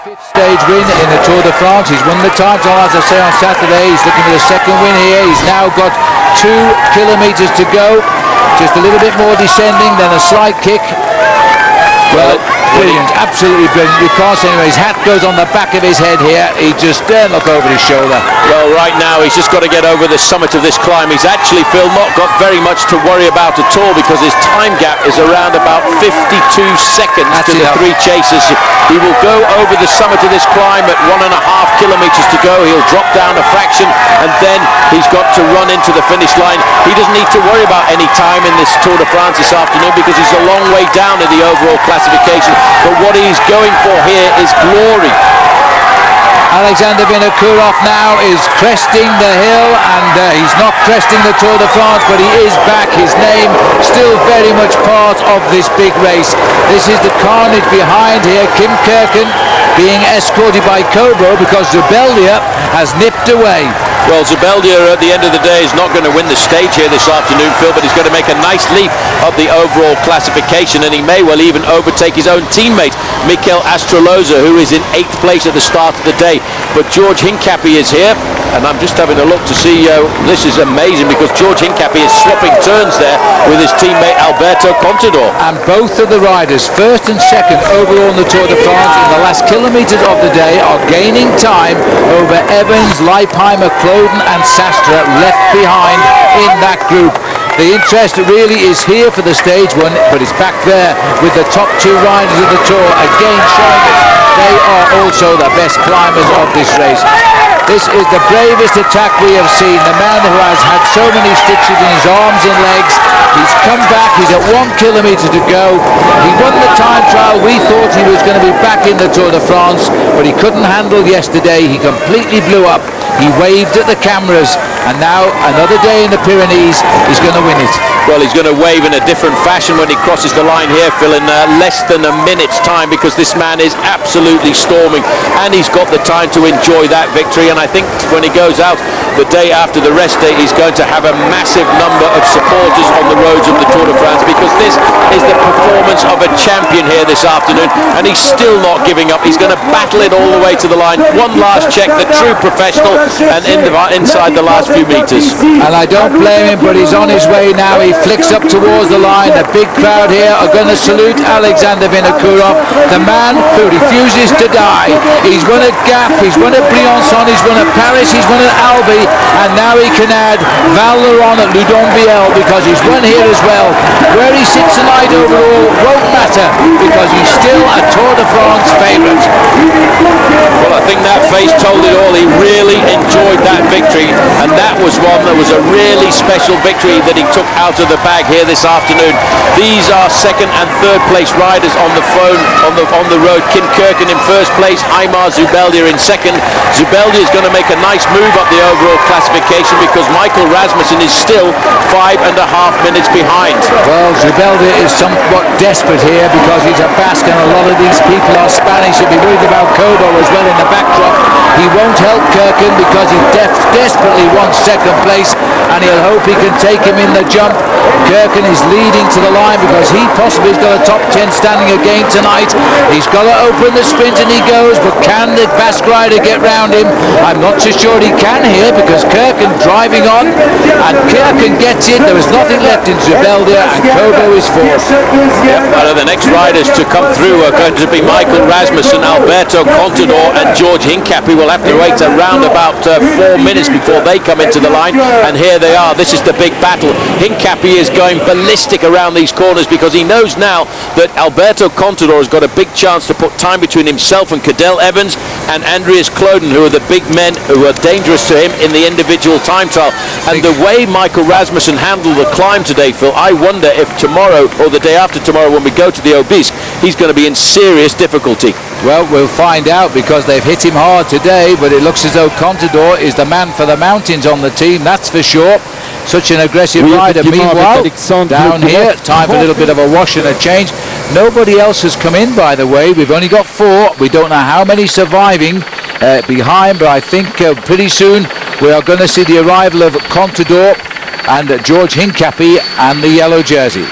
fifth stage win in the Tour de France. He's won the time trial, as I say, on Saturday. He's looking for the second win here. He's now got 2 kilometres to go. Just a little bit more descending, then a slight kick. Well, brilliant, absolutely brilliant. You can't see anyway. His hat goes on the back of his head here. He just daren't look over his shoulder. Well, right now he's just got to get over the summit of this climb. He's actually, Phil, not got very much to worry about at all because his time gap is around about 52 seconds to the 3 chasers. He will go over the summit of this climb at 1.5 kilometres to go. He'll drop down a fraction and then he's got to run into the finish line. He doesn't need to worry about any time in this Tour de France this afternoon because he's a long way down in the overall classification. But what he's going for here is glory. Alexander Vinokuorov now is cresting the hill, and he's not cresting the Tour de France, but he is back. His name still very much part of this big race. This is the carnage behind here. Kim Kirken being escorted by Kobo because Zubeldia has nipped away. Well, Zubeldia at the end of the day is not going to win the stage here this afternoon, Phil, but he's going to make a nice leap of the overall classification, and he may well even overtake his own teammate, Mikel Astroloza, who is in 8th place at the start of the day. But George Hincapie is here, and I'm just having a look to see, this is amazing because George Hincapie is swapping turns there with his teammate Alberto Contador. And both of the riders, first and second overall in the Tour de France in the last kilometres of the day, are gaining time over Evans, Leipheimer, Kloden and Sastre left behind in that group. The interest really is here for the stage one, but it's back there with the top 2 riders of the Tour, again showing us they are also the best climbers of this race. This is the bravest attack we have seen. The man who has had so many stitches in his arms and legs, he's come back, he's at 1 kilometre to go. He won the time trial. We thought he was going to be back in the Tour de France, but he couldn't handle yesterday. He completely blew up. He waved at the cameras, and now another day in the Pyrenees, he's going to win it. Well, he's going to wave in a different fashion when he crosses the line here, Phil, in less than a minute's time, because this man is absolutely storming, and he's got the time to enjoy that victory. And I think when he goes out the day after the rest day, he's going to have a massive number of supporters on the roads of the Tour de France, because this is the performance of a champion here this afternoon, and he's still not giving up. He's going to battle it all the way to the line. One last check, the true professional, and inside the last few metres. And I don't blame him, but he's on his way now. He flicks up towards the line. The big crowd here are going to salute Alexander Vinokuorov, the man who refuses to die. He's won at Gap, he's won at Briançon, he's won at Paris, he's won at Albi, and now he can add Val Thorens at Ludon-Biel because he's won here as well. Where he sits tonight overall won't matter because he's still a Tour de France favourite. Well, I think that face told it all. He really enjoyed that victory, and that was one that was a really special victory that he took out of the bag here this afternoon. These are 2nd and 3rd place riders on the phone on the road. Kim Kirken in 1st place, Aimar Zubeldia in 2nd. Zubeldia is going to make a nice move up the overall classification because Michael Rasmussen is still 5.5 minutes behind. Well, Zubeldia is somewhat desperate here because he's a Basque and a lot of these people are Spanish. He'll be worried about Kobo as well in the backdrop. He won't help Kirken because he desperately wants 2nd place, and he'll hope he can take him in the jump. Kirken is leading to the line because he possibly has got a top 10 standing again tonight. He's got to open the sprint and he goes, but can the Basque rider get round him? I'm not so sure he can here because Kirken driving on, and Kirken gets in. There is nothing left in Zubeldia, and Kobo is 4th. Well, the next riders to come through are going to be Michael Rasmussen, Alberto Contador and George Hincapie. Will have to wait around about 4 minutes before they come into the line, and here they are. This is the big battle. Hincapie is going ballistic around these corners because he knows now that Alberto Contador has got a big chance to put time between himself and Cadel Evans and Andreas Kloden, who are the big men who are dangerous to him in the individual time trial. And the way Michael Rasmussen handled the climb today, Phil, I wonder if tomorrow or the day after tomorrow when we go to the Obisque, he's going to be in serious difficulty. Well, we'll find out because they've hit him hard today, but it looks as though Contador is the man for the mountains on the team, that's for sure. Such an aggressive rider. Meanwhile, down here, time for a little bit of a wash and a change. Nobody else has come in, by the way. We've only got 4. We don't know how many surviving behind, but I think pretty soon we are going to see the arrival of Contador and George Hincapie and the yellow jersey.